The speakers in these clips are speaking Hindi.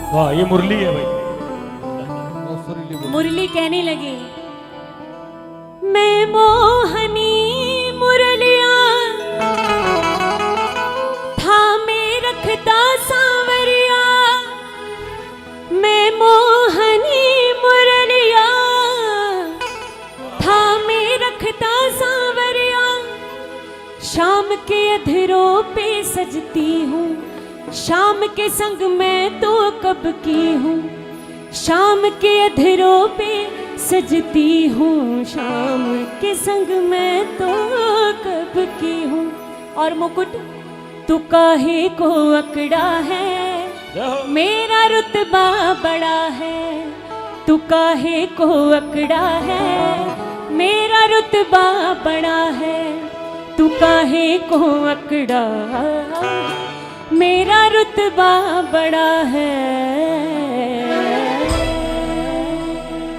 वाह, ये मुरली है भाई। मुरली कहने लगे, मैं मोहनी मुरलिया था में रखता सांवरिया, मैं मोहनी मुरलिया था में रखता सांवरिया, शाम के अधरों पे सजती हूँ, शाम के संग मैं तो कब की हूँ, शाम के अधरों पे सजती हूँ, शाम के संग मैं तो कब की हूँ। और मुकुट तू काहे को अकड़ा है, मेरा रुतबा बड़ा है, तू काहे को अकड़ा है, मेरा रुतबा बड़ा है, तू काहे को अकड़ा, मेरा रुतबा बड़ा है।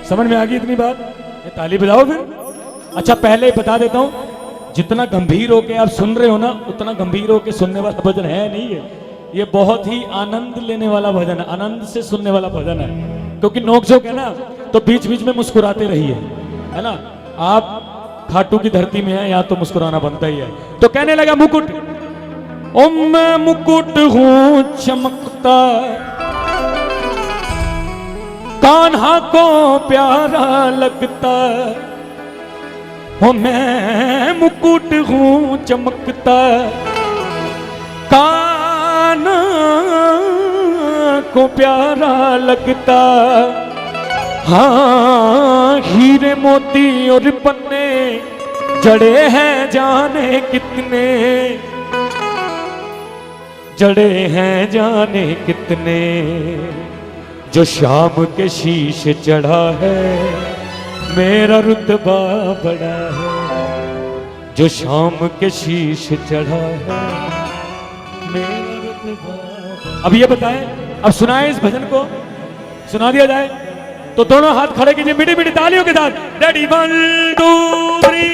समझ में आ गई इतनी बात? ये ताली बजाओ फिर। अच्छा, पहले ही बता देता हूं, जितना गंभीर होके आप सुन रहे हो ना, उतना गंभीर होके सुनने वाला भजन है नहीं है। ये बहुत ही आनंद लेने वाला भजन है, आनंद से सुनने वाला भजन है। क्योंकि नोकझोंक है ना, तो बीच बीच में मुस्कुराते रहिए, है ना। आप खाटू की धरती में है, यहाँ तो मुस्कुराना बनता ही है। तो कहने लगा मुकुट, ओ मैं मुकुट हूं चमकता, कान्हा को प्यारा लगता, ओ मैं मुकुट हूं चमकता, कान्हा को प्यारा लगता, हाँ हीरे मोती और पन्ने जड़े हैं जाने कितने, जड़े हैं जाने कितने, जो शाम के शीश चढ़ा है, मेरा रुतबा बड़ा है, जो शाम के शीश चढ़ा है, मेरा रुतबा। अब ये बताएं, अब सुनाएं इस भजन को, सुना दिया जाए तो दोनों हाथ खड़े कीजिए मीठी मीठी तालियों के साथ। रेडी, 1 2 3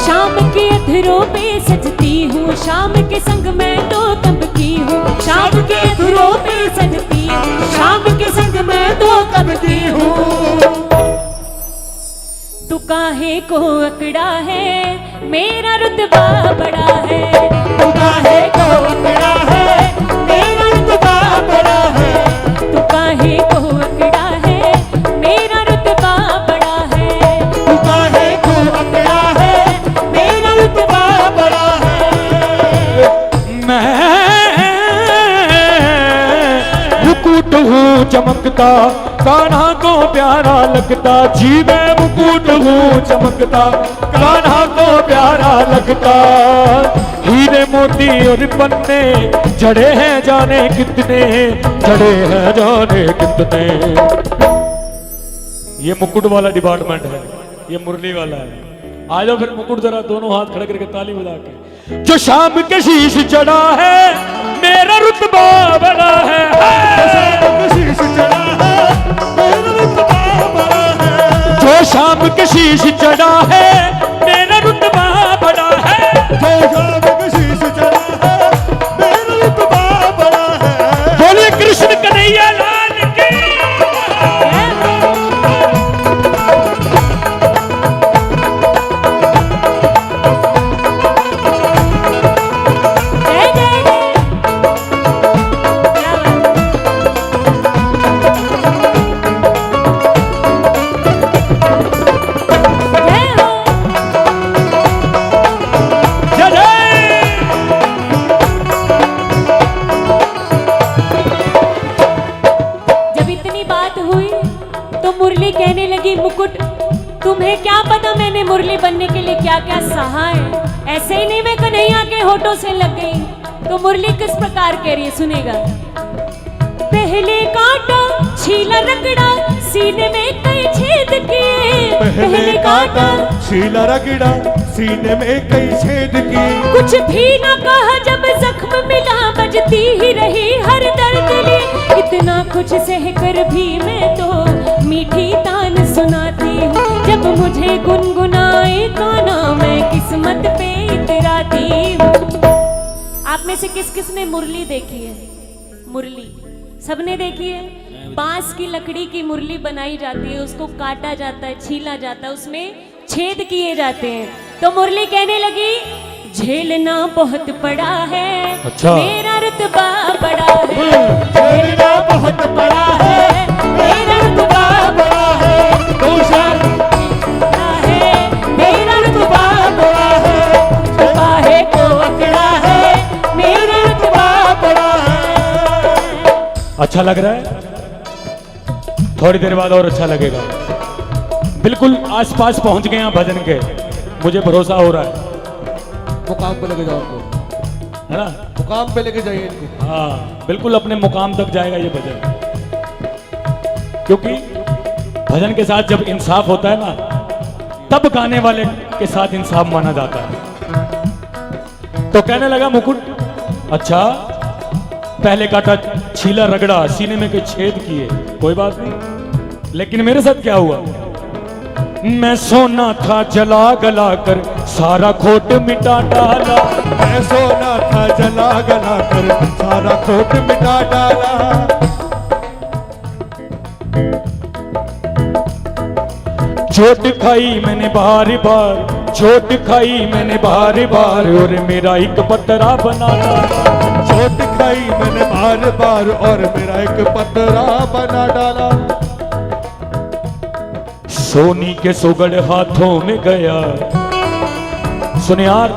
शाम के अधरों पे सजती हूँ, शाम के संग मैं तो कब की हूँ, शाम के अधरों पे सजती हूँ, शाम के संग मैं तो कब की हूँ। तू काहे को अकड़ा है, मेरा रुतबा बड़ा है, तू काहे को अकड़ा है, मेरा रुतबा बड़ा है, तू काहे को अकड़ा है, मेरा रुतबा बड़ा है, तू काहे को अकड़ा है, मेरा रुतबा बड़ा है। मैं मुकुट हूँ चमकता, कान्हा को प्यारा लगता, जी मैं मुकुट हूँ चमकता, कान्हा को प्यारा लगता। हीरे मोती और पन्ने जड़े हैं जाने कितने, जड़े हैं जाने कितने। ये मुकुट वाला डिपार्टमेंट है, ये मुरली वाला है। आ जाओ फिर मुकुट जरा दोनों हाथ खड़े करके ताली बजा के। जो शाम के शीश चढ़ा है मेरा रुतबा बड़ा है, शीश चढ़ा है मेरा रुतबा बड़ा है। जो शाम के शीश चढ़ा है मेरा रुतबा बड़ा है, जो शाम के शीश चढ़ा है मेरा रुतबा बड़ा है। बोलिए कृष्ण कन्हैया लाल की। कहने लगी मुकुट, तुम्हें क्या पता मैंने मुरली बनने के लिए क्या क्या सहा है। ऐसे ही नहीं मैं कन्हैया के होठों से लग गई। तो मुरली किस प्रकार कह रही है, सुनेगा। पहले काटा छीला रगड़ा सीने में कई छेद किए, पहले काटा छीला रगड़ा सीने में कई छेद किए। कुछ भी न कहा जब जख्म मिला, बजती ही रही हर दर्द लिए। इतना कुछ सहकर भी मैं तो मीठी तान सुनाती हूँ, जब मुझे गुनगुनाए गाना मैं किस्मत पे इतराती हूँ। आप में से किस किस ने मुरली देखी है? मुरली सबने देखी है। बांस की लकड़ी की मुरली बनाई जाती है, उसको काटा जाता है, छीला जाता है, उसमें छेद किए जाते हैं। तो मुरली कहने लगी झेलना बहुत पड़ा है, अच्छा। मेरा रुतबा बड़ा है, झेलना बहुत बड़ा है, मेरा रुतबा बड़ा है, मेरा रुतबा बड़ा है, बाहे को अकड़ा है, मेरा रुतबा बड़ा है। अच्छा लग रहा है? थोड़ी देर बाद और अच्छा लगेगा। बिल्कुल आसपास पहुंच गए हैं भजन के, मुझे भरोसा हो रहा है। मुकाम पे लेके जाओ इनको, है ना? मुकाम पे लेके जाइए इनको। हाँ बिल्कुल अपने मुकाम तक जाएगा ये भजन, क्योंकि भजन के साथ जब इंसाफ होता है ना, तब गाने वाले के साथ इंसाफ माना जाता है। तो कहने लगा मुकुट, अच्छा पहले काटा छीला रगड़ा सीने में कोई छेद किए, कोई बात नहीं, लेकिन मेरे साथ क्या हुआ? मैं सोना था जला गला कर सारा खोट मिटा डाला, मैं सोना था जला गला कर सारा खोट मिटा डाला। चोट खाई मैंने बार बार, चोट खाई मैंने बार बार, और मेरा एक पतरा बना डाला। चोट खाई मैंने बार बार और मेरा एक पतरा बना डाला। सोनी के सुगड़ हाथों में गया, सुन यार,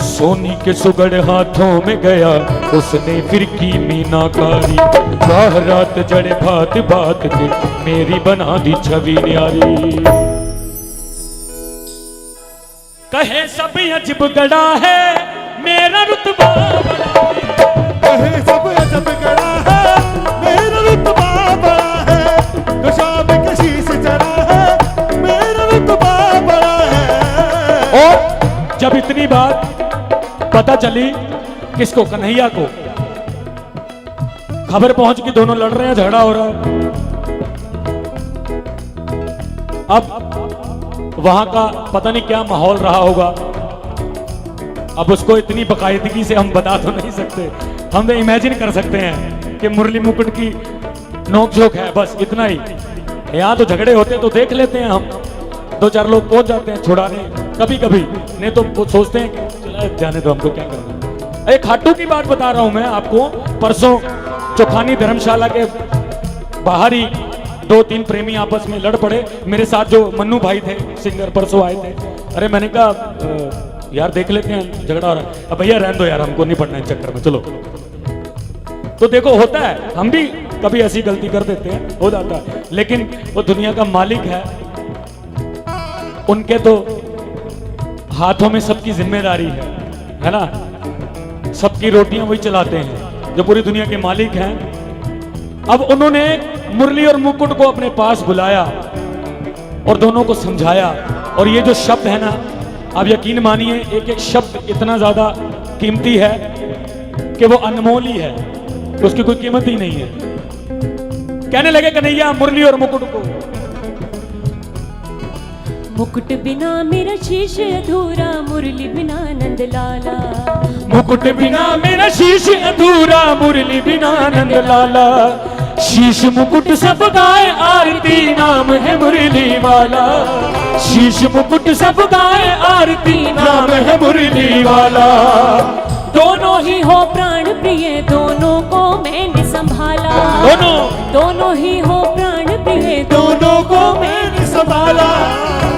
सोनी के सुगड़ हाथों में गया, उसने फिर की मीनाकारी, राह रात जड़े भात भात के मेरी बना दी छवि न्यारी। कहे सब अजब गड़ा है मेरा रुतबा बड़ा है, कहे सब अजब गड़ा है मेरा रुतबा बड़ा है। तो शाम के शीश चढ़ा है मेरा रुतबा बड़ा है। और जब इतनी बात पता चली किसको? कन्हैया को। खबर पहुंच के दोनों लड़ रहे हैं, झगड़ा हो रहा है। अब वहां का पता नहीं क्या माहौल रहा होगा, अब उसको इतनी बाकायदगी से हम बता तो नहीं सकते, हम तो इमेजिन कर सकते हैं कि मुरली मुकुट की नोकझोंक है, बस इतना ही। यहाँ तो झगड़े होते तो देख लेते हैं हम, दो चार लोग पहुंच जाते हैं छुड़ाने कभी कभी, नहीं तो वो सोचते हैं कि चला जाने दो, हमको क्या करना। एक खाटू की बात बता रहा हूं मैं आपको। परसों चौखानी धर्मशाला के बाहर ही दो तीन प्रेमी आपस में लड़ पड़े। मेरे साथ जो मन्नू भाई थे सिंगर परसों आए थे। अरे मैंने कहा यार देख लेते हैं झगड़ा हो रहा है। भैया रहने दो यार, हमको नहीं पड़ना इन चक्कर में, चलो। तो देखो होता है, हम भी कभी ऐसी गलती कर देते हैं, हो जाता है, लेकिन वो दुनिया का मालिक है, उनके तो हाथों में सबकी जिम्मेदारी है ना, सबकी रोटियां वही चलाते हैं जो पूरी दुनिया के मालिक हैं। अब उन्होंने मुरली और मुकुट को अपने पास बुलाया और दोनों को समझाया, और ये जो शब्द है ना, आप यकीन मानिए एक एक शब्द इतना ज्यादा कीमती है कि वो अनमोल ही है, उसकी कोई कीमत ही नहीं है। कहने लगे कन्हैया मुरली और मुकुट को, मुकुट बिना मेरा शीश अधूरा, मुरली बिना नंद लाला। मुकुट बिना मेरा शीश अधूरा, मुरली बिना नंद लाला। शीश मुकुट सब गाए आरती, नाम है मुरली वाला। शीश मुकुट सब गाए आरती, नाम है मुरली वाला। दोनों ही हो प्राण प्रिय, दोनों को मैंने संभाला। दोनों ही हो प्राण प्रिय, दोनों को मैंने संभाला।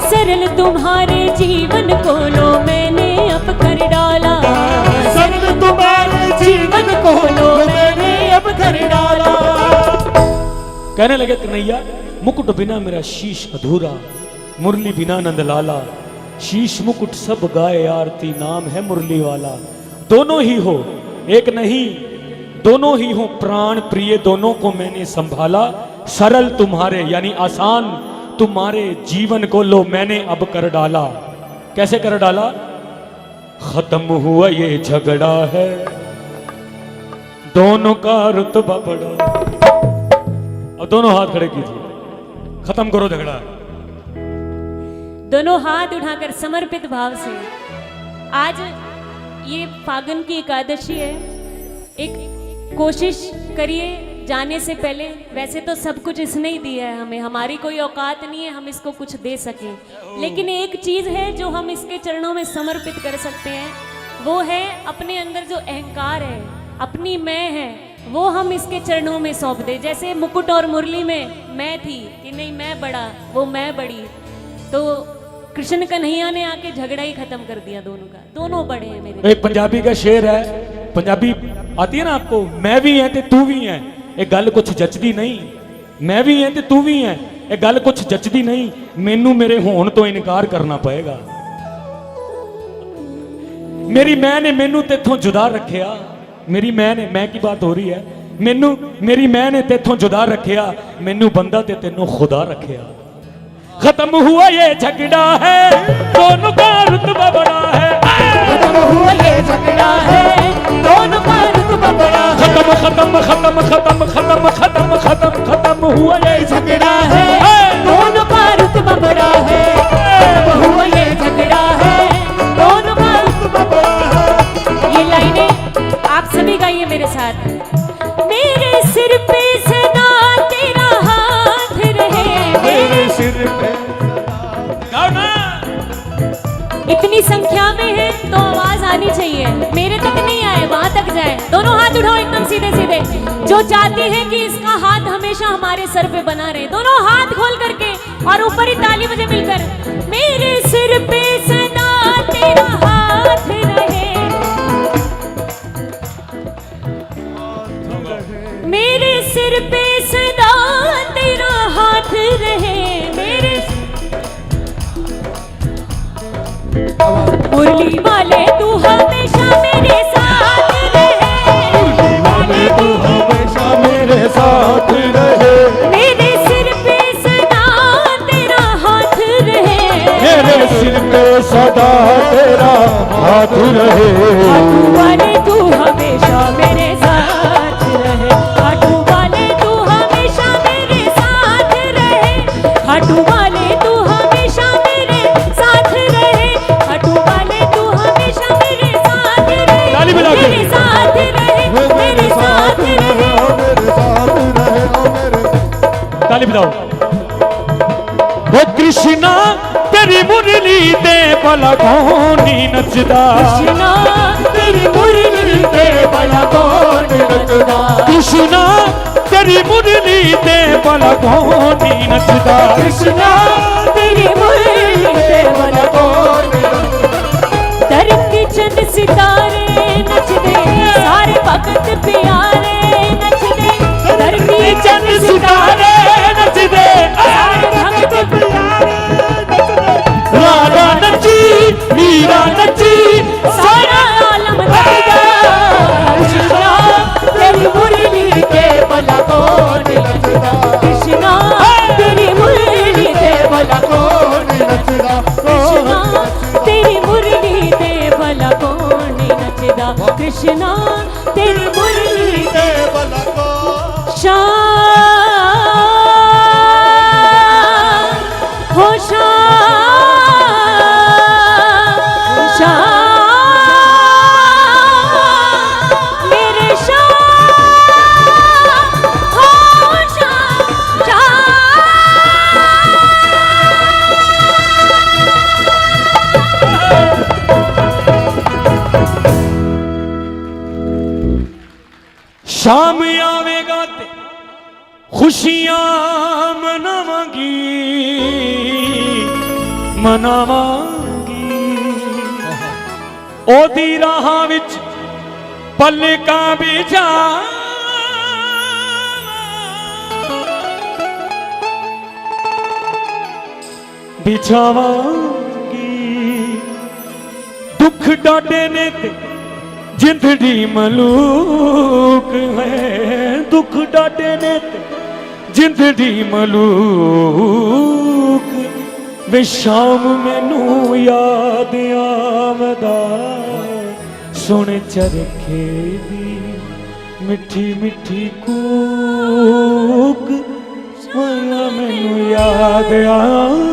सरल तुम्हारे जीवन को लो मैंने अब कर डाला। सरल तुम्हारे जीवन को लो मैंने अब कर डाला। कहने लगे कन्हैया मुकुट बिना मेरा शीश अधूरा, मुरली बिना नंद लाला। शीश मुकुट सब गाए आरती, नाम है मुरली वाला। दोनों ही हो, एक नहीं, दोनों ही हो प्राण प्रिय, दोनों को मैंने संभाला। सरल तुम्हारे यानी आसान तुम्हारे जीवन को लो मैंने अब कर डाला। कैसे कर डाला? खत्म हुआ ये झगड़ा है, दोनों का रुतबा बढ़ा। अब दोनों हाथ खड़े कीजिए, खत्म करो झगड़ा। दोनों हाथ उठाकर समर्पित भाव से, आज ये फागुन की एकादशी है, एक कोशिश करिए जाने से पहले, वैसे तो सब कुछ इसने ही दिया है हमें, हमारी कोई औकात नहीं है हम इसको कुछ दे सकें, लेकिन एक चीज है जो हम इसके चरणों में समर्पित कर सकते हैं, वो है अपने अंदर जो अहंकार है, अपनी मैं है, वो हम इसके चरणों में सौंप दे। जैसे मुकुट और मुरली में मैं थी कि नहीं मैं बड़ा, वो मैं बड़ी, तो कृष्ण कन्हैया ने आके झगड़ा ही खत्म कर दिया दोनों का, दोनों बड़े हैं मेरे। एक पंजाबी का शेर है, पंजाबी आती है ना आपको, मैं भी है ते तू भी है, एक गल कुछ जचदी नहीं। मैं भी है ते तू भी है, एक गल कुछ जचदी नहीं, मैनू मेरे होण तो इनकार करना पएगा। मेरी मैं ने मैनू तेथों जुदा रखिया, मेरी मैं ने, मैं की बात हो रही है, मैनू मेरी मैं ने तेथों जुदा रखिया, मैनू बंदा ते तेनों खुदा रखिया। खत्म हुआ ये झगड़ा है, दोनों का रुतबा बड़ा है। खत्म हुआ ये झगड़ा है, दोनों का रुतबा बड़ा है। खत्म खत्म खत्म खत्म खत्म खत्म खत्म खत्म हुआ ये झगड़ा है, दोनों का रुतबा बड़ा है। खत्म हुआ ये झगड़ा है, दोनों का रुतबा बड़ा है। ये लाइनें आप सभी गाइए मेरे साथ। मेरे सिर पे सदा तेरा हाथ रहे, मेरे सिर पे गाओ ना। इतनी संख्या में है तो आवाज आनी चाहिए, मेरे तक नहीं आए वहां तक जाए। दोनों हाथ उठाओ एकदम सीधे सीधे, जो चाहती है कि इसका हाथ हमेशा हमारे सर पे बना रहे, दोनों हाथ खोल करके और ऊपर ही ताली बजे मिलकर। मेरे सिर पे सदा तेरा हाथ रहे, मेरे सिर पे सदा तेरा हाथ रहे। मेरे मुरली वाले तू हमेशा मेरे साथ रहे, मुरली वाले तू हमेशा मेरे साथ रहे। मेरे सिर पे सदा तेरा हाथ रहे, मेरे सिर पे सदा तेरा हाथ रहे। खाटू वाले तू हमेशा मेरे साथ रहे, खाटू वाले तू हमेशा मेरे साथ रहे, खाटू वाले तू हमेशा मेरे साथ रहे, खाटू वाले तू हमेशा मेरे साथ रहे, ताली बजाओ। मेरे साथ रहे, मेरे साथ रहे। मेरे साथ रहे, मेरे ताली बजाओ। वो कृष्णा तेरी मुरली दे भला कौन नी नचदा, कृष्णा तेरी मुरली दे भला कौन नचदा, कृष्णा तेरी मुरली दे भला कौन नी नचदा। कृष्णा तेरी मुरली दे भला कौन नचदा। धरती के चंद सितारे नचदे, सारे भगत प्यारे नचदे, धरती के नचदा कृष्णा तेरी मुरली ते बला को श्याम हो श्याम श्याम मेरे श्याम हो श्याम शाम आवेगा ते खुशियां मनावांगी मनावांगी ओदी राह विच पलकां बिछा बिछावांगी दुख डाटे ने ते जिंदड़ी मलूक है दुख डाटे ने ते जिंदड़ी मलूक वे शाम मैनू याद आवदा सुन चरखे दी मिठी मिठी कूक माया मैनू याद आवे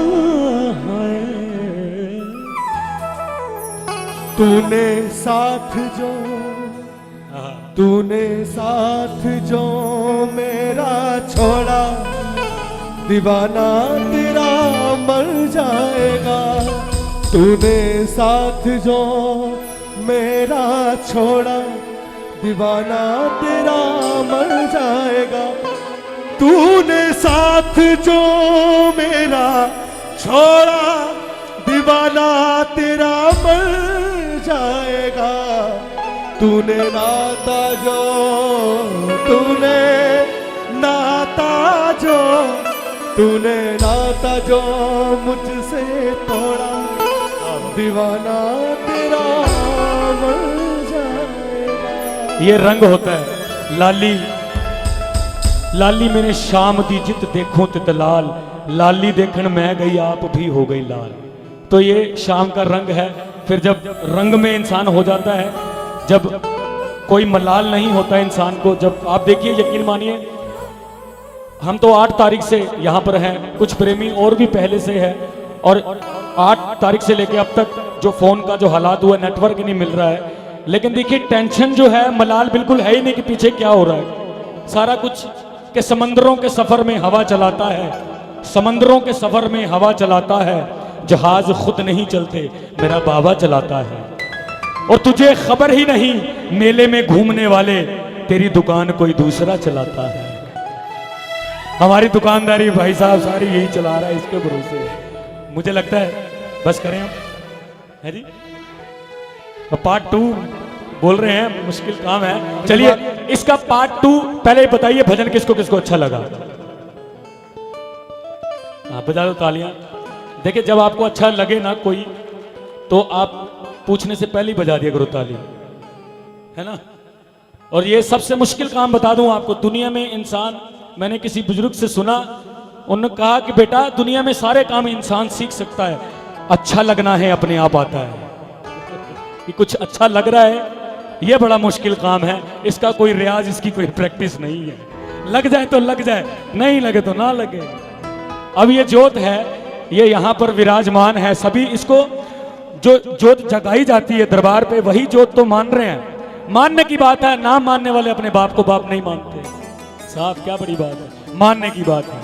तूने साथ जो मेरा छोड़ा दीवाना तेरा मर जाएगा तूने साथ जो मेरा छोड़ा दीवाना तेरा मर जाएगा तूने साथ जो मेरा छोड़ा दीवाना तेरा मर जाएगा तूने नाता जो मुझसे तोड़ा दीवाना तेरा मर जाएगा ये रंग होता है लाली लाली मैंने शाम दी जित देखूं ते दलाल लाली देखन मैं गई आप भी हो गई लाल तो ये शाम का रंग है फिर जब रंग में इंसान हो जाता है जब कोई मलाल नहीं होता इंसान को जब आप देखिए यकीन मानिए हम तो 8 तारीख से यहाँ पर हैं कुछ प्रेमी और भी पहले से है और 8 तारीख से लेके अब तक जो फोन का जो हालात हुआ नेटवर्क ही नहीं मिल रहा है लेकिन देखिए टेंशन जो है मलाल बिल्कुल है ही नहीं कि पीछे क्या हो रहा है सारा कुछ के समंदरों के सफर में हवा चलाता है समंदरों के सफर में हवा चलाता है जहाज खुद नहीं चलते मेरा बाबा चलाता है और तुझे खबर ही नहीं मेले में घूमने वाले तेरी दुकान कोई दूसरा चलाता है हमारी दुकानदारी भाई साहब सारी यही चला रहा है इसके भरोसे मुझे लगता है बस करें हम है जी पार्ट 2 बोल रहे हैं मुश्किल काम है चलिए इसका पार्ट 2 पहले बताइए भजन किसको किसको अच्छा लगा हाँ बजा दो तालियां देखिए जब आपको अच्छा लगे ना कोई तो आप पूछने से पहले ही बजा दिया करो ताली है ना और ये सबसे मुश्किल काम बता दूं आपको दुनिया में इंसान मैंने किसी बुजुर्ग से सुना उन्होंने कहा कि बेटा दुनिया में सारे काम इंसान सीख सकता है अच्छा लगना है अपने आप आता है कि कुछ अच्छा लग रहा है ये बड़ा मुश्किल काम है इसका कोई रियाज इसकी कोई प्रैक्टिस नहीं है लग जाए तो लग जाए नहीं लगे तो ना लगे अब ये जोत है ये यहाँ पर विराजमान है सभी इसको जो जोत जगाई जाती है दरबार पे वही जोत तो मान रहे हैं मानने की बात है ना मानने वाले अपने बाप को बाप नहीं मानते साहब क्या बड़ी बात है मानने की बात है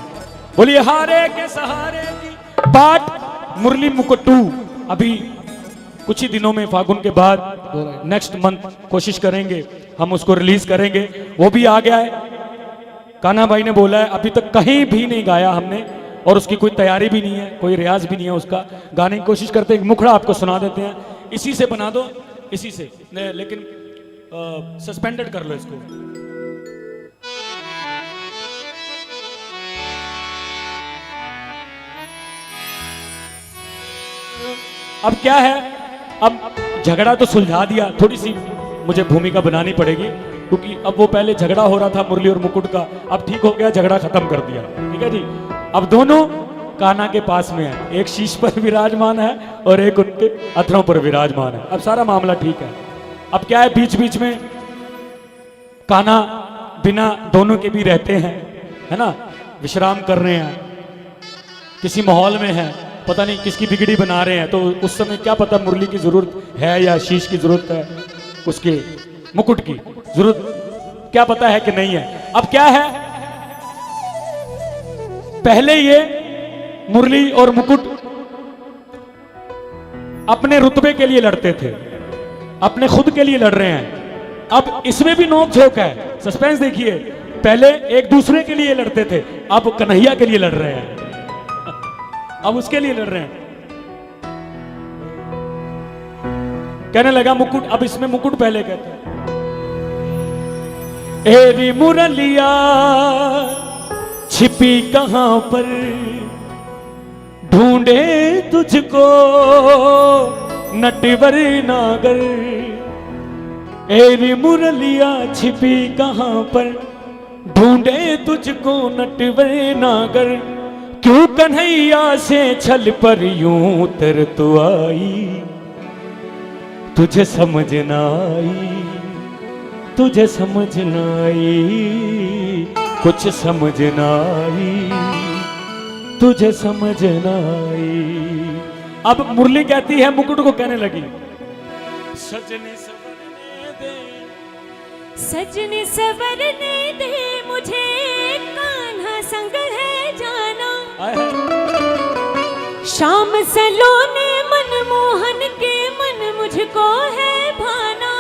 बोलिए हारे के सहारे की पार्ट मुरली मुकुट्टू अभी कुछ ही दिनों में फागुन के बाद नेक्स्ट मंथ कोशिश करेंगे हम उसको रिलीज करेंगे वो भी आ गया है कान्हा भाई ने बोला है अभी तक कहीं भी नहीं गाया हमने और उसकी कोई तैयारी भी नहीं है कोई रियाज भी नहीं है उसका गाने की कोशिश करते हैं मुखड़ा आपको सुना देते हैं इसी से बना दो इसी से लेकिन सस्पेंडेड कर लो इसको अब क्या है अब झगड़ा तो सुलझा दिया थोड़ी सी मुझे भूमिका बनानी पड़ेगी क्योंकि अब वो पहले झगड़ा हो रहा था मुरली और मुकुट का अब ठीक हो गया झगड़ा खत्म कर दिया ठीक है जी अब दोनों कान्हा के पास में है एक शीश पर विराजमान है और एक उनके अथरों पर विराजमान है अब सारा मामला ठीक है अब क्या है, बीच बीच में कान्हा बिना दोनों के भी रहते हैं, है ना, विश्राम कर रहे हैं, किसी माहौल में है, पता नहीं किसकी बिगड़ी बना रहे हैं, तो उस समय क्या पता मुरली की जरूरत है या शीश की जरूरत है, उसके मुकुट की जरूरत क्या पता है कि नहीं है। अब क्या है, पहले ये मुरली और मुकुट अपने रुतबे के लिए लड़ते थे, अपने खुद के लिए लड़ रहे हैं। अब इसमें भी नोक झोंक है, सस्पेंस देखिए, पहले एक दूसरे के लिए लड़ते थे, अब कन्हैया के लिए लड़ रहे हैं, अब उसके लिए लड़ रहे हैं। कहने लगा मुकुट, अब इसमें मुकुट पहले कहते हैं, एरी मुरलिया छिपी कहां पर, ढूंढे तुझको नटवर नागर, एरी मुरलिया छिपी कहां पर, ढूंढे तुझको नटवर नागर, क्यों कन्हैया से छल पर यूं तर तू आई, तुझे समझ ना आई, तुझे समझ ना आई, कुछ समझ ना आई, तुझे समझ ना आई। अब मुरली कहती है मुकुट को, कहने लगी, सजने सवरने दे, सजने सवरने दे मुझे, कान्हा संग है जाना, शाम सलोने मनमोहन के मन मुझको है भाना,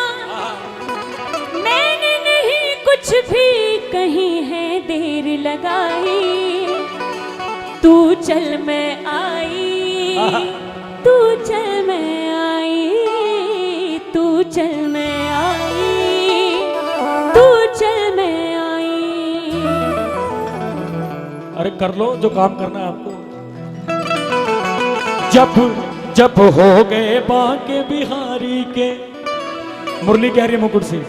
मैंने नहीं कुछ भी कहीं है देर लगाई, तू चल मैं आई, तू चल मैं आई, तू चल मैं आई, तू चल मैं आई। अरे कर लो जो काम करना है आपको। जब जब हो गए बांके बिहारी के, मुरली कह रही है मुकुट से,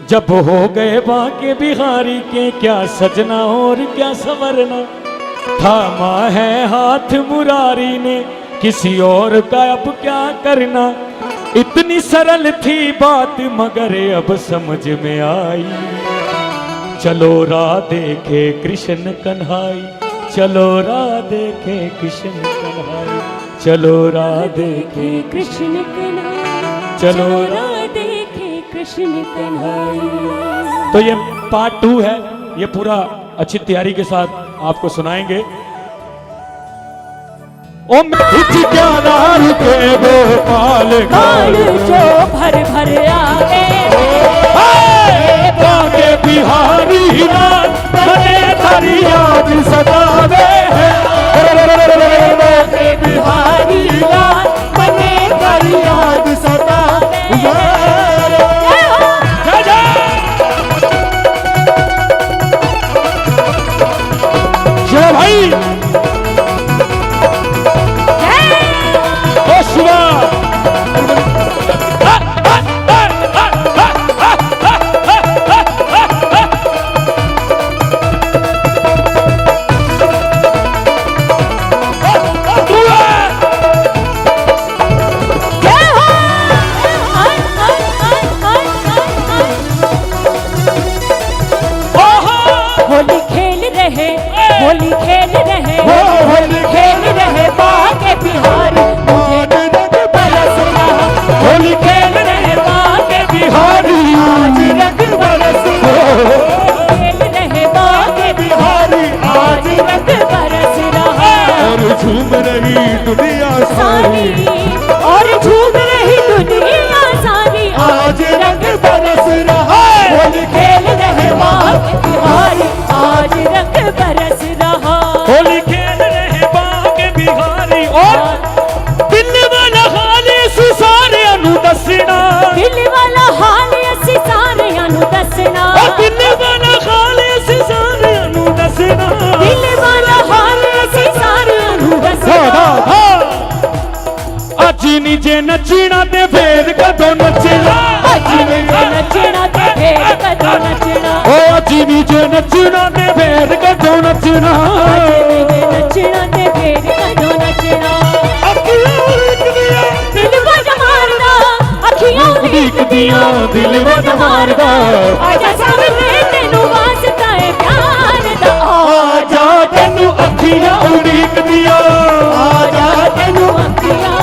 जब हो गए बांके बिहारी के, क्या सजना और क्या संवरना, थामा है हाथ मुरारी ने, किसी और का अब क्या करना, इतनी सरल थी बात मगर अब समझ में आई, चलो राह देखे कृष्ण कन्हाई, चलो राह देखे कृष्ण कन्हाई, चलो राह देखे कृष्ण कन्हाई, चलो राह देखे कृष्ण कन्हाई। तो ये पार्ट 2 है, ये पूरा अच्छी तैयारी के साथ आपको सुनाएंगे। ओ नार के गोपाल काल जो भर भर आए, बांके बिहारी नाथ बने धरी याद सदावे, बांके बिहारी नाथ बने धरी याद सदावे। चलो भाई, ओ शिवा, होली खेल रहे, होली खेल रहे, होली खेल रहे बांके बिहारी, मुझे रंग बरस रहा, होली खेल रहे बांके बिहारी आज रंग बरस रहा, खेल रहे बांके बिहारी आज रंग बरस रहा, और झूम रही दुनिया सारी, और झूम रही दुनिया सारी, आज रंग बरस रहा, होली खेल रहे बांके बिहारी आज रंग बरस रहा, होली खेल रहे बांके बिहारी, और दिल वाला हाल इसी सारे अनु दसना, दिल वाला हाल असी सारे अनु दसना, दिल वाला हाल इसी सारे अनु दसना, दिल वाला हाल असी सारे अनु दसना, अज निजे नचना ते फेर कदों नचना, अज निजे नचना ते फेर कदों नचना, ओ अज निजे नचना ते फेर कदों नचना, अज निजे नचना ते फेर कदों नचना, अखियां उड़कदियां दिल बज मारदा अखियां उड़ीकदियां, दिया दिल वो मारदा आजा सामने तेनू वास्ता है प्यार दा आजा तेनू अखियां उड़ीक दिया आजा तेनू अखियां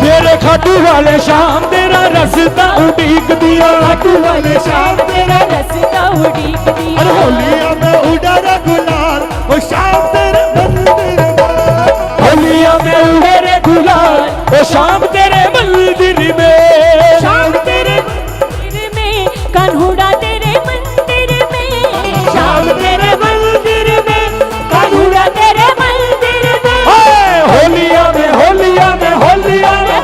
मेरे खाटू वाले शाम तेरा रस्ता उड़ीक दिया खाटू वाले शाम तेरा रस्ता उड़ीक दिया अरे होलिया में उड़ा रे गुलाल वो शाम तेरे मंदिर में होलिया में उड़े रे गुलाल ओ शाम तेरे मंदिर में शाम तेरे मंदिर में कान्हुड़ा तेरे मंदिर में शाम तेरे मंदिर में कान्हुड़ा तेरे मंदिर में होलिया में होलिया में होलिया में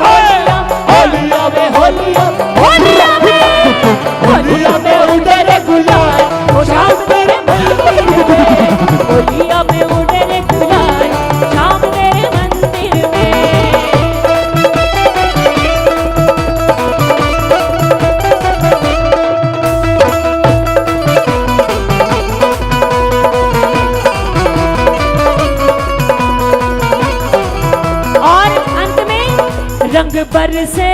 होलिया में होलिया में होलिया में उड़े रे गुलाल ओ शाम तेरे मंदिर में होलिया में उड़े रे गुलाल शाम तेरे मंदिर में और अंत में रंग बरसे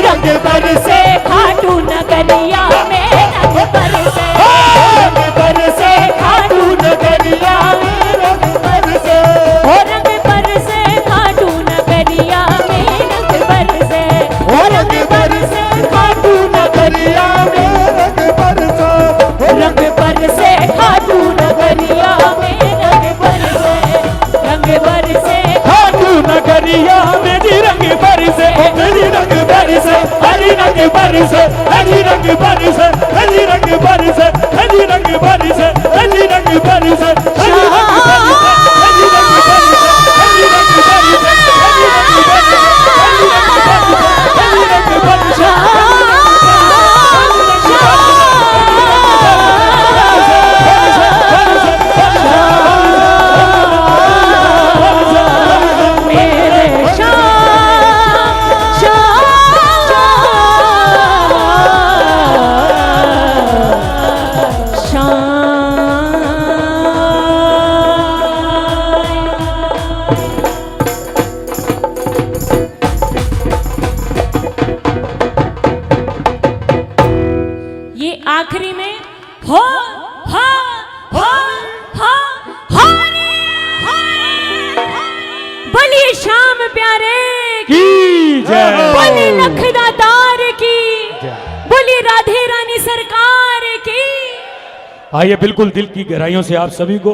रंग बरसे खाटू नगरिया में रंग बरसे खाटू नगरिया में रंग बरसे रंग बरसे खाटू नगरिया में रंग बरसे रंग बरसे खाटू नगरिया में रंग बरसा रंग बरसे खाटू नगरिया में रंग बरसे खाटू नगरिया में जी रंग बरसे मेरी रंग बरसे हरी रंग बरसे हरी रंग बरसे हरी रंग बरसे हरी रंग बरसे हरी रंग बरसे हरी रंग बरसे हरी रंग बरसे हरी रंग बरसे हरी रंग बरसे हरी रंग बरसे ये आखिरी में हो हा हा हा हरे बोलिए श्याम प्यारे की जय बोलिए लखदातार की बोलिए राधे रानी सरकार की। आइए बिल्कुल दिल की गहराइयों से आप सभी को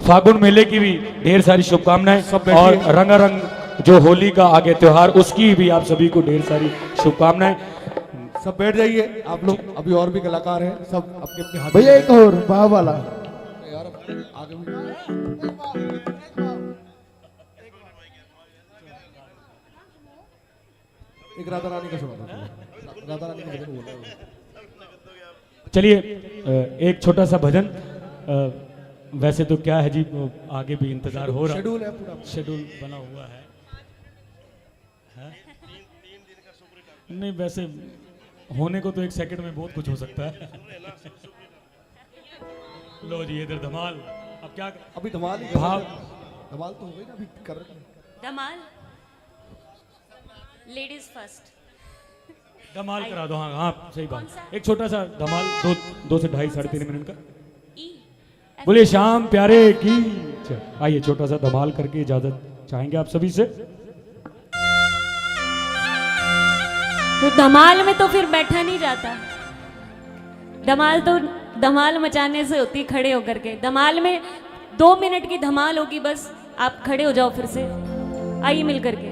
फागुन मेले की भी ढेर सारी शुभकामनाएं सब बैठिए। और रंगारंग जो होली का आगे त्योहार उसकी भी आप सभी को ढेर सारी शुभकामनाएं। सब बैठ जाइए आप लोग, अभी और भी कलाकार हैं, सब अपने अपने हाथ भैया एक और बाह वाला यार आगे भी एक राधा रानी का सुना था, राधा रानी का भजन बोला है। चलिए एक छोटा सा भजन वैसे तो क्या है जी आगे भी इंतजार हो रहा शेड्यूल है पूरा। शेड्यूल बना हुआ है नहीं वैसे होने को तो एक सेकंड में बहुत कुछ हो सकता है लो जी इधर धमाल अब क्या अभी धमाल ही भाव धमाल तो हो गई ना, अभी कर रहे हैं। धमाल लेडीज फर्स्ट धमाल करा दो। हाँ हाँ सही कौन बात सा? एक छोटा सा धमाल दो से ढाई साढ़े 3 मिनट का ई बोलिए श्याम प्यारे की आइए छोटा सा धमाल करके इजाजत चाहेंगे आप सभी से। तो धमाल में तो फिर बैठा नहीं जाता, धमाल तो धमाल मचाने से होती खड़े होकर के। धमाल में 2 मिनट की धमाल होगी, बस आप खड़े हो जाओ फिर से, आइए मिल करके।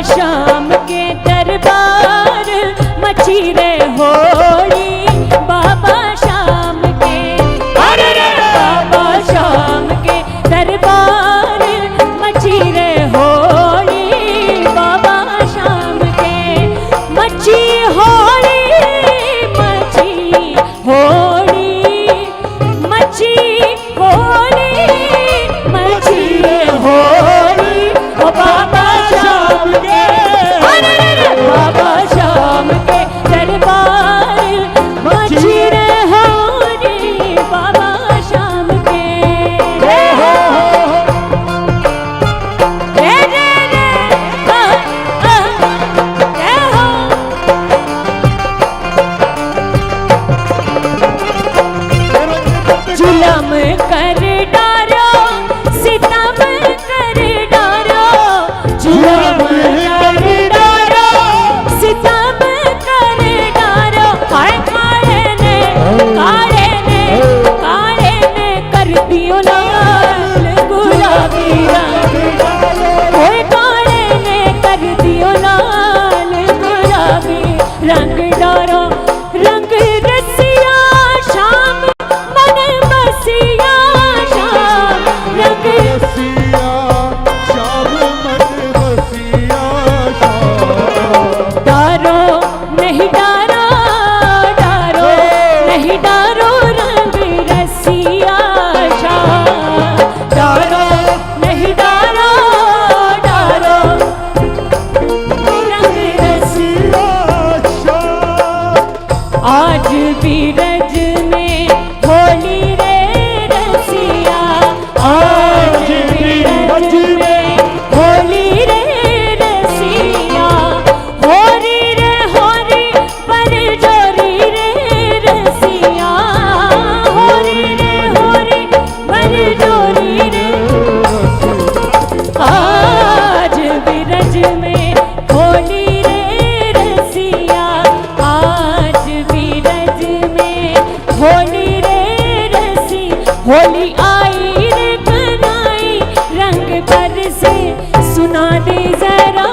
शाम के दरबार मची रे हो कर डारो सितम कर डारो जुल्म कर डारो सितम कर डारो हाय काले ने कर दियो लाल गुलाबी रंग ओए काले ने कर दियो लाल गुलाबी रंग डारो रंग रसिया शाम मन बसिया शाम रंग बसिया शाम मन बसिया शाम डारो नहीं डारो डारो नहीं डारो रंग रसिया शाम डारो नहीं डारो डारो रंग रसिया आज बीरज में होली रे रसिया आज बीरज में होली रे रसिया होरी रे होरी पर जोरी रे रसिया होरी रे होरी पर जोरी रे आज बीरज में होली रे रसिया आज बीरज में होली रे रसी होली आई रे कनाई रंग पर से सुना दे जरा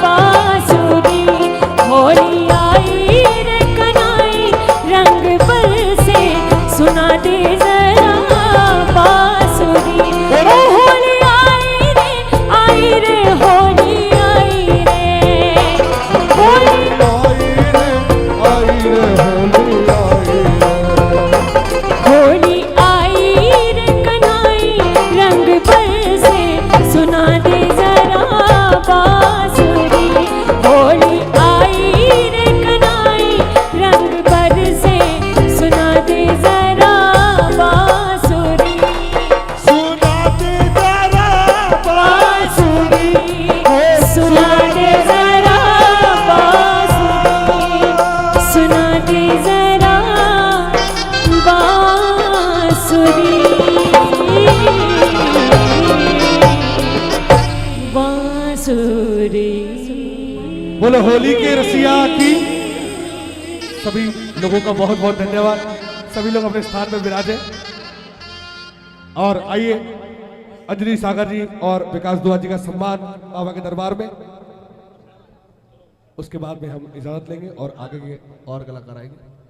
बांसुरी होली आई रे कनाई रंग पर से सुना दे जरा बांसुरी ओ होली आई रे होली आई रे होली आई रे होली आई रे कनाई रंग पर से सुना दे जरा बांसुरी होली आई रे कनाई रंग पर से सुना दे जरा बांसुरी सुना दे जरा बांसुरी सुना दे जरा बांसुरी सुना दे जरा बांसुरी बांसुरी बोलो होली के रसिया की सभी लोगों का बहुत बहुत धन्यवाद। सभी लोग अपने स्थान में विराजे और आइए अंजलि सागर जी और विकास दुआ जी का सम्मान बाबा के दरबार में। उसके बाद में हम इजाजत लेंगे और आगे के और कलाकार आएंगे।